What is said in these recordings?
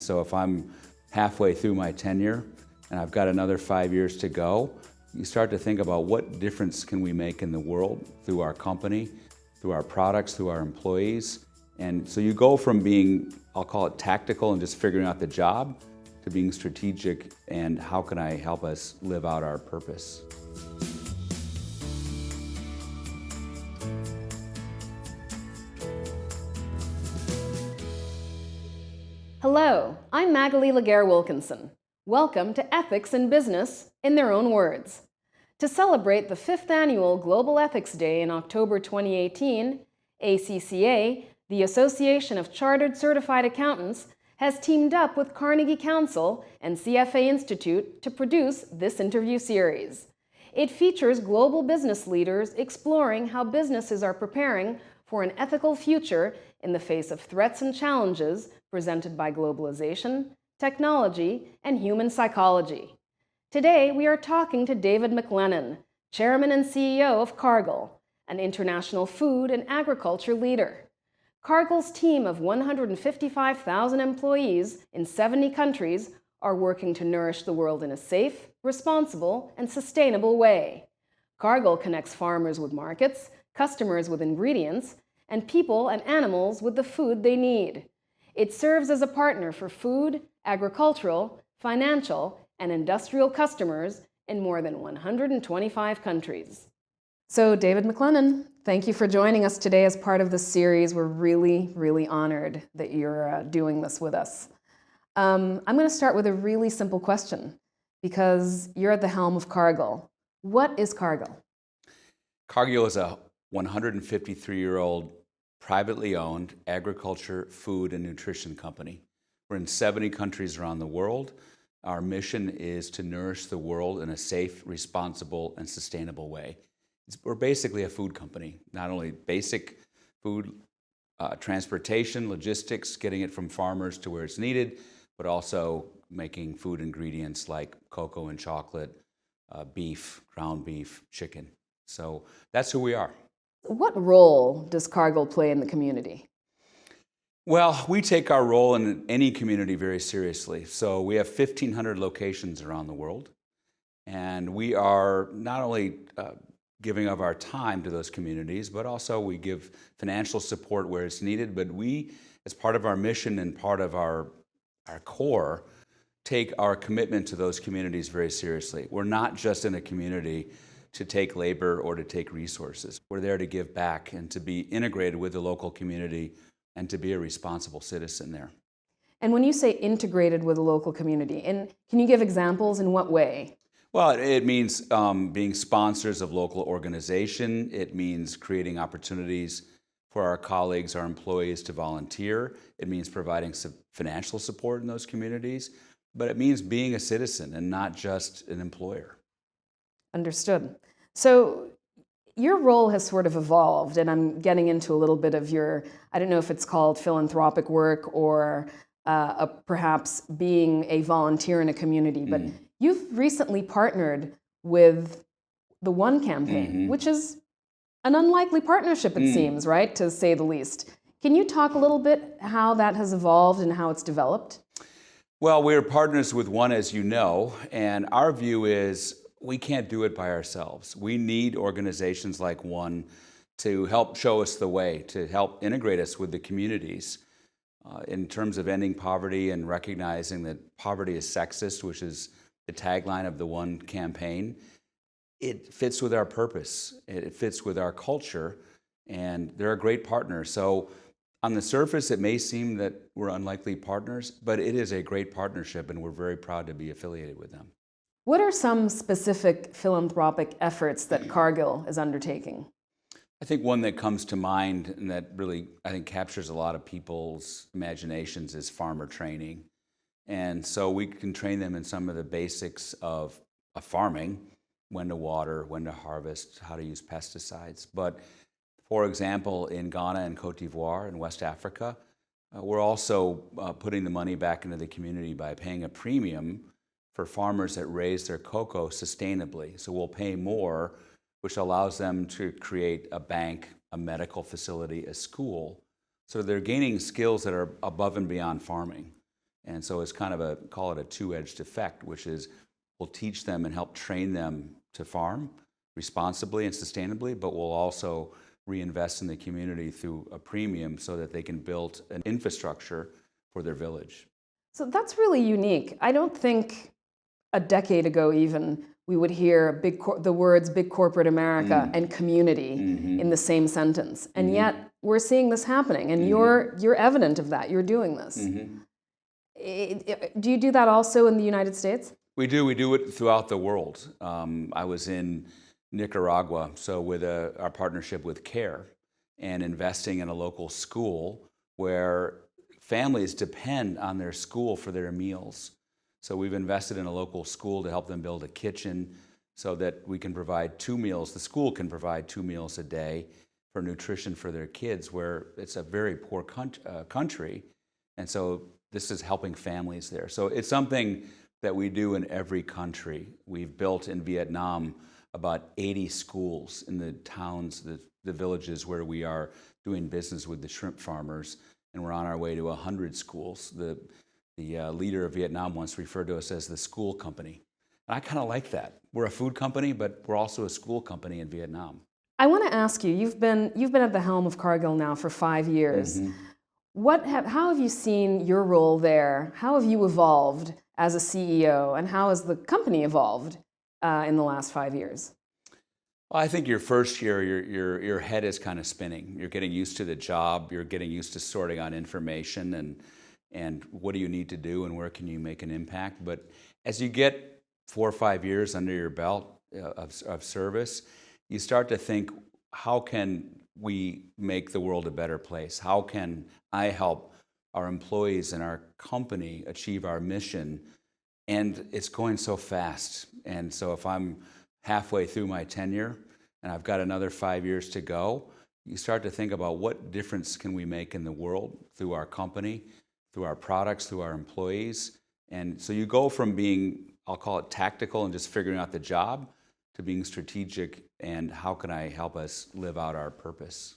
So if I'm halfway through my tenure and I've got another 5 years to go, you start to think about what difference can we make in the world through our company, through our products, through our employees. And so you go from being, I'll call it tactical and just figuring out the job, to being strategic and how can I help us live out our purpose. Hello, I'm Magali Laguerre-Wilkinson. Welcome to Ethics in Business in Their Own Words. To celebrate the 5th annual Global Ethics Day in October 2018, ACCA, the Association of Chartered Certified Accountants, has teamed up with Carnegie Council and CFA Institute to produce this interview series. It features global business leaders exploring how businesses are preparing for an ethical future in the face of threats and challenges presented by globalization, technology, and human psychology. Today, we are talking to David MacLennan, Chairman and CEO of Cargill, an international food and agriculture leader. Cargill's team of 155,000 employees in 70 countries are working to nourish the world in a safe, responsible, and sustainable way. Cargill connects farmers with markets, customers with ingredients, and people and animals with the food they need. It serves as a partner for food, agricultural, financial, and industrial customers in more than 125 countries. So, David MacLennan, thank you for joining us today as part of this series. We're really honored that you're doing this with us. I'm going to start with a really simple question, because you're at the helm of Cargill. What is Cargill? Cargill is a 153-year-old privately owned agriculture, food, and nutrition company. We're in 70 countries around the world. Our mission is to nourish the world in a safe, responsible, and sustainable way. We're basically a food company, not only basic food, transportation, logistics, getting it from farmers to where it's needed, but also making food ingredients like cocoa and chocolate, beef, ground beef, chicken. So that's who we are. What role does Cargill play in the community? Well, we take our role in any community very seriously. So we have 1,500 locations around the world, and we are not only giving of our time to those communities, but also we give financial support where it's needed. But we, as part of our mission and part of our core, take our commitment to those communities very seriously. We're not just in a community to take labor or to take resources. We're there to give back and to be integrated with the local community and to be a responsible citizen there. And when you say integrated with the local community, and can you give examples in what way? Well, it means being sponsors of local organization. It means creating opportunities for our colleagues, our employees to volunteer. It means providing some financial support in those communities. But it means being a citizen and not just an employer. Understood. So your role has sort of evolved, and I'm getting into a little bit of your, I don't know if it's called philanthropic work or perhaps being a volunteer in a community, but you've recently partnered with the One campaign, which is an unlikely partnership, it seems, right, to say the least. Can you talk a little bit how that has evolved and how it's developed? Well, we're partners with One, as you know, and our view is we can't do it by ourselves. We need organizations like One to help show us the way, to help integrate us with the communities in terms of ending poverty and recognizing that poverty is sexist, which is the tagline of the One campaign. It fits with our purpose, it fits with our culture, and they're a great partner. So on the surface, it may seem that we're unlikely partners, but it is a great partnership, and we're very proud to be affiliated with them. What are some specific philanthropic efforts that Cargill is undertaking? I think one that comes to mind and that really, I think, captures a lot of people's imaginations is farmer training. And so we can train them in some of the basics of farming, when to water, when to harvest, how to use pesticides. But for example, in Ghana and Cote d'Ivoire in West Africa, we're also putting the money back into the community by paying a premium for farmers that raise their cocoa sustainably. So we'll pay more, which allows them to create a bank, a medical facility, a school. So they're gaining skills that are above and beyond farming. And so it's kind of call it a two-edged effect, which is we'll teach them and help train them to farm responsibly and sustainably, but we'll also reinvest in the community through a premium so that they can build an infrastructure for their village. So that's really unique. I don't think a decade ago even we would hear the words big corporate America and community in the same sentence. And yet we're seeing this happening, and you're evident of that. You're doing this. Do you do that also in the United States? We do it throughout the world. I was in Nicaragua, so with our partnership with CARE and investing in a local school where families depend on their school for their meals. So we've invested in a local school to help them build a kitchen so that we can provide 2 meals. The school can provide 2 meals a day for nutrition for their kids, where it's a very poor country. And so this is helping families there. So it's something that we do in every country. We've built in Vietnam about 80 schools in the towns, the villages where we are doing business with the shrimp farmers, and we're on our way to 100 schools. The leader of Vietnam once referred to us as the school company. And I kind of like that. We're a food company, but we're also a school company in Vietnam. I want to ask you, you've been at the helm of Cargill now for 5 years. How have you seen your role there? How have you evolved as a CEO, and how has the company evolved in the last 5 years? Well, I think your first year, your head is kind of spinning. You're getting used to the job. You're getting used to sorting out information and what do you need to do and where can you make an impact. But as you get 4 or 5 years under your belt of service, you start to think, how can we make the world a better place? How can I help our employees and our company achieve our mission? And it's going so fast. And so if I'm halfway through my tenure and I've got another 5 years to go, you start to think about what difference can we make in the world through our company, through our products, through our employees. And so you go from being, I'll call it tactical and just figuring out the job, to being strategic and how can I help us live out our purpose.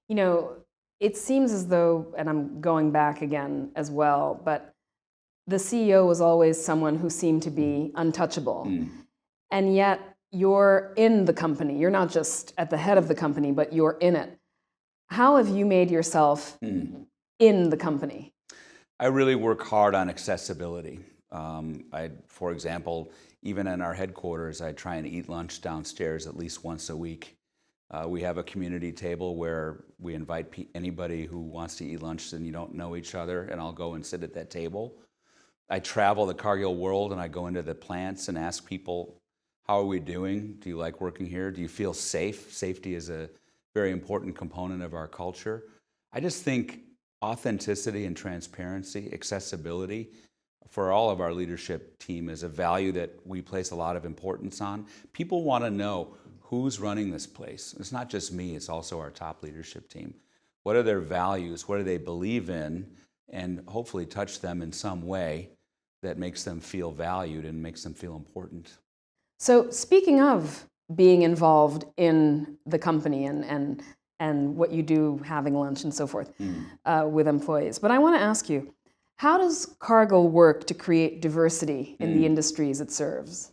You know, it seems as though, and I'm going back again as well, but the CEO was always someone who seemed to be untouchable. And yet you're in the company. You're not just at the head of the company, but you're in it. How have you made yourself in the company? I really work hard on accessibility. For example, even in our headquarters, I try and eat lunch downstairs at least once a week. We have a community table where we invite anybody who wants to eat lunch and you don't know each other, and I'll go and sit at that table. I travel the Cargill world and I go into the plants and ask people, how are we doing? Do you like working here? Do you feel safe? Safety is a very important component of our culture. I just think authenticity and transparency, accessibility for all of our leadership team is a value that we place a lot of importance on. People want to know who's running this place. It's not just me, it's also our top leadership team. What are their values? What do they believe in? And hopefully touch them in some way that makes them feel valued and makes them feel important. So speaking of being involved in the company and what you do, having lunch and so forth with employees, but I want to ask you, how does Cargill work to create diversity in the industries it serves?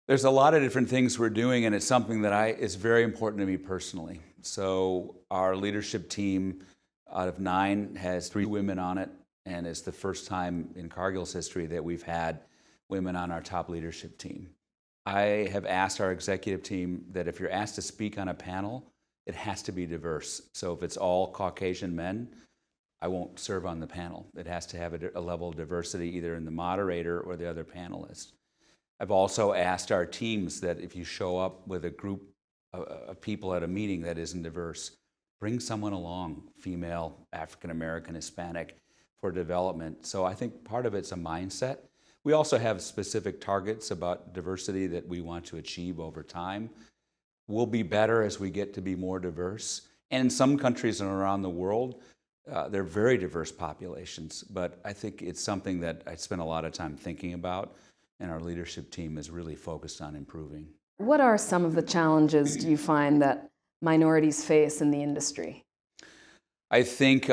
There's a lot of different things we're doing, and it's something that is very important to me personally. So our leadership team out of 9 has 3 women on it, and it's the first time in Cargill's history that we've had women on our top leadership team. I have asked our executive team that if you're asked to speak on a panel, it has to be diverse. So if it's all Caucasian men, I won't serve on the panel. It has to have a level of diversity either in the moderator or the other panelists. I've also asked our teams that if you show up with a group of people at a meeting that isn't diverse, bring someone along, female, African American, Hispanic, for development. So I think part of it's a mindset. We also have specific targets about diversity that we want to achieve over time. We'll be better as we get to be more diverse. And in some countries around the world, they're very diverse populations, but I think it's something that I spend a lot of time thinking about, and our leadership team is really focused on improving. What are some of the challenges do you find that minorities face in the industry? I think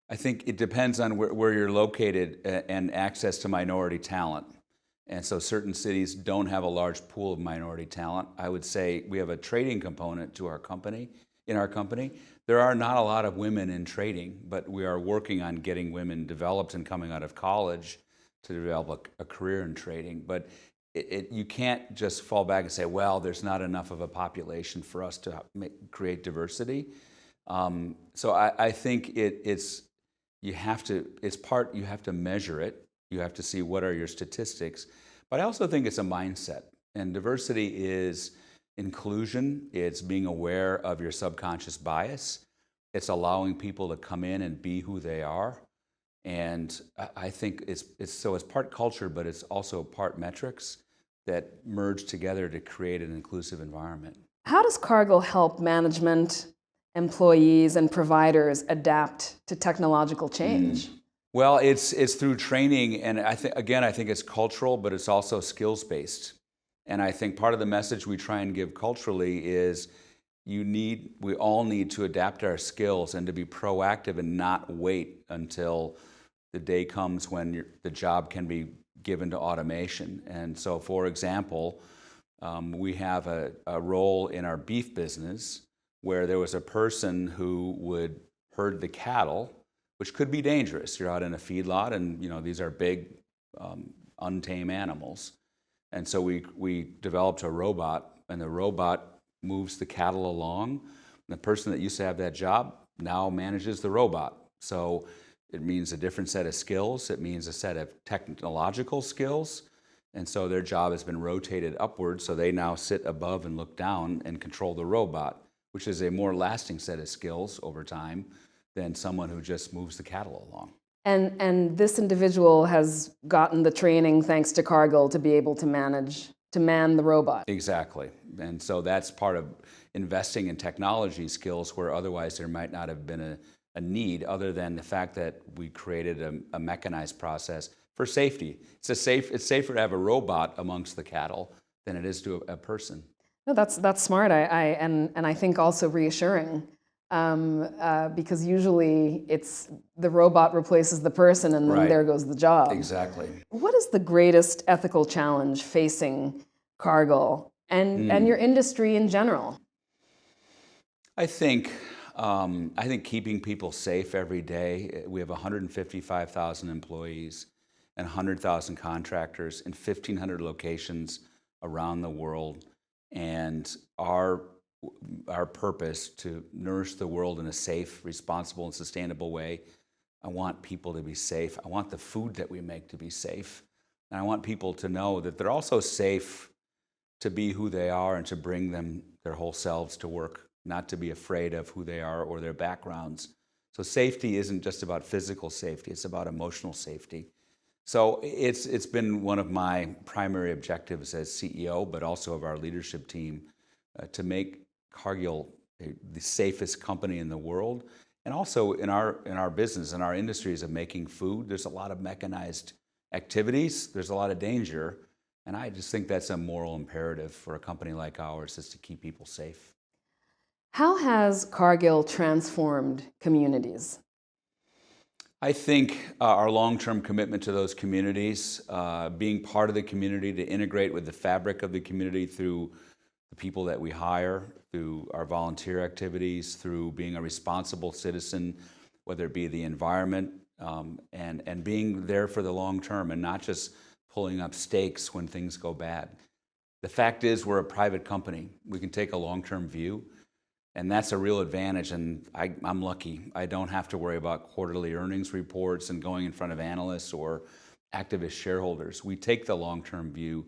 I think it depends on where you're located and access to minority talent. And so certain cities don't have a large pool of minority talent. I would say we have a trading component to our company. In our company, there are not a lot of women in trading, but we are working on getting women developed and coming out of college to develop a career in trading. But you can't just fall back and say, well, there's not enough of a population for us to create diversity. So I think you have to measure it. You have to see what are your statistics. But I also think it's a mindset. And diversity is inclusion. It's being aware of your subconscious bias. It's allowing people to come in and be who they are. And I think it's part culture, but it's also part metrics that merge together to create an inclusive environment. How does Cargill help management, employees, and providers adapt to technological change? Well, it's through training, and I think it's cultural, but it's also skills-based. And I think part of the message we try and give culturally is we all need to adapt our skills and to be proactive and not wait until the day comes when the job can be given to automation. And so, for example, we have a role in our beef business where there was a person who would herd the cattle, which could be dangerous. You're out in a feedlot, and these are big, untamed animals. And so we developed a robot, and the robot moves the cattle along. The person that used to have that job now manages the robot. So it means a different set of skills. It means a set of technological skills. And so their job has been rotated upward, so they now sit above and look down and control the robot, which is a more lasting set of skills over time than someone who just moves the cattle along. And this individual has gotten the training, thanks to Cargill, to be able to man the robot. Exactly. And so that's part of investing in technology skills where otherwise there might not have been a need, other than the fact that we created a mechanized process for safety. It's safer to have a robot amongst the cattle than it is to a person. No, that's smart. And I think also reassuring. Because usually it's the robot replaces the person, and then Right. There goes the job. Exactly. What is the greatest ethical challenge facing Cargill and your industry in general? I think keeping people safe every day. We have 155,000 employees and 100,000 contractors in 1,500 locations around the world, and our purpose to nourish the world in a safe, responsible, and sustainable way. I want people to be safe. I want the food that we make to be safe. And I want people to know that they're also safe to be who they are and to bring their whole selves to work, not to be afraid of who they are or their backgrounds. So safety isn't just about physical safety, it's about emotional safety. So it's been one of my primary objectives as CEO, but also of our leadership team, to make Cargill the safest company in the world. And also in our business, in our industries of making food, there's a lot of mechanized activities, there's a lot of danger, and I just think that's a moral imperative for a company like ours, is to keep people safe. How has Cargill transformed communities? I think our long-term commitment to those communities, being part of the community, to integrate with the fabric of the community through the people that we hire, through our volunteer activities, through being a responsible citizen, whether it be the environment, and being there for the long term and not just pulling up stakes when things go bad. The fact is, we're a private company. We can take a long-term view, and that's a real advantage, and I'm lucky. I don't have to worry about quarterly earnings reports and going in front of analysts or activist shareholders. We take the long-term view.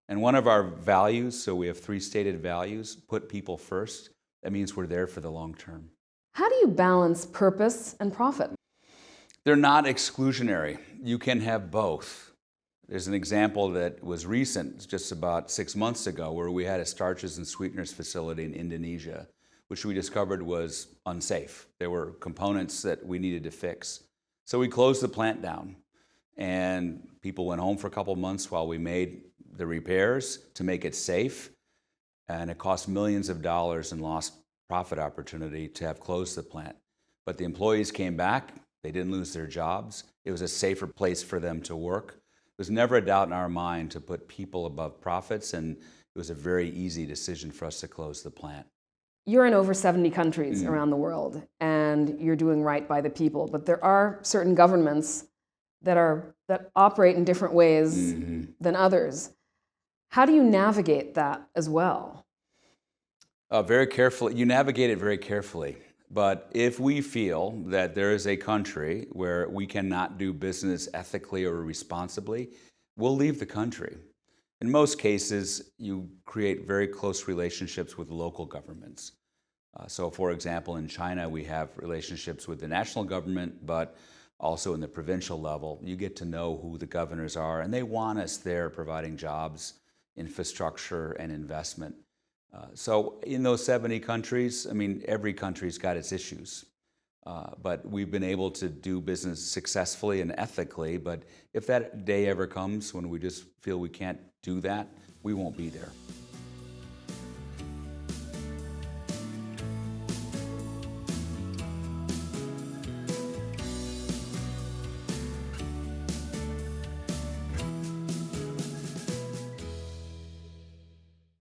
And one of our values, so we have 3 stated values: put people first. That means we're there for the long term. How do you balance purpose and profit? They're not exclusionary. You can have both. There's an example that was recent, just about 6 months ago, where we had a starches and sweeteners facility in Indonesia, which we discovered was unsafe. There were components that we needed to fix. So we closed the plant down, and people went home for a couple of months while we made the repairs to make it safe, and it cost millions of dollars in lost profit opportunity to have closed the plant. But the employees came back, They didn't lose their jobs. It was a safer place for them to work. It was never a doubt in our mind to put people above profits, and it was a very easy decision for us to close the plant. You're in over 70 countries around the world, and you're doing right by the people. But there are certain governments that operate in different ways than others. How do you navigate that as well? Very carefully. You navigate it very carefully. But if we feel that there is a country where we cannot do business ethically or responsibly, we'll leave the country. In most cases, you create very close relationships with local governments. So for example, in China, we have relationships with the national government, but also in the provincial level. You get to know who the governors are, and they want us there providing jobs, infrastructure, and investment. So in those 70 countries, I mean, every country's got its issues. But we've been able to do business successfully and ethically. But if that day ever comes when we just feel we can't do that, we won't be there.